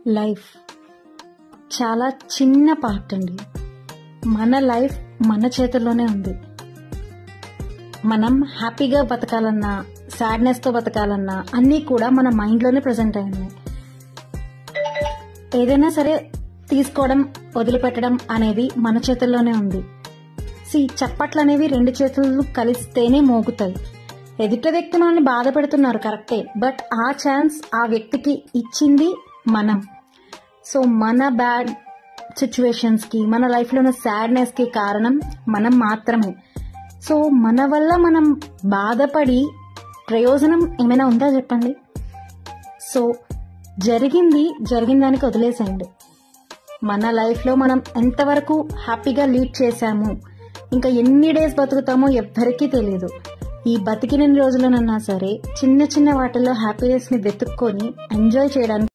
Life చాలా చిన్న part అండి. మన లైఫ్ మన చేతుల్లోనే ఉంది. మనం హ్యాపీగా బతకాలన్నా, సాడ్నెస్తో బతకాలన్నా అన్నీ కూడా మన మైండ్లోనే ప్రజెంట్ అయి ఉన్నాయి. ఏదైనా సరే తీసుకోవడం, వదిలిపెట్టడం అనేది మన చేతుల్లోనే ఉంది. చప్పట్లు అనేవి రెండు చేతులు కలిస్తేనే మోగుతాయి. ఎదుట వ్యక్తి మనల్ని బాధ పెడుతున్నారు కరెక్టే, బట్ ఆ ఛాన్స్ ఆ వ్యక్తికి ఇచ్చింది మనం. సో మన బ్యాడ్ సిచ్యువేషన్స్కి, మన లైఫ్లో ఉన్న సాడ్నెస్కి కారణం మనం మాత్రమే. సో మన వల్ల మనం బాధపడి ప్రయోజనం ఏమైనా ఉందా చెప్పండి? సో జరిగిన దానికి వదిలేసేయండి. మన లైఫ్లో మనం ఎంతవరకు హ్యాపీగా లీడ్ చేశాము, ఇంకా ఎన్ని డేస్ బతుకుతామో ఎవ్వరికీ తెలియదు. ఈ బతికిన రోజులనన్నా సరే చిన్న చిన్న వాటిల్లో హ్యాపీనెస్ని వెతుక్కొని ఎంజాయ్ చేయడానికి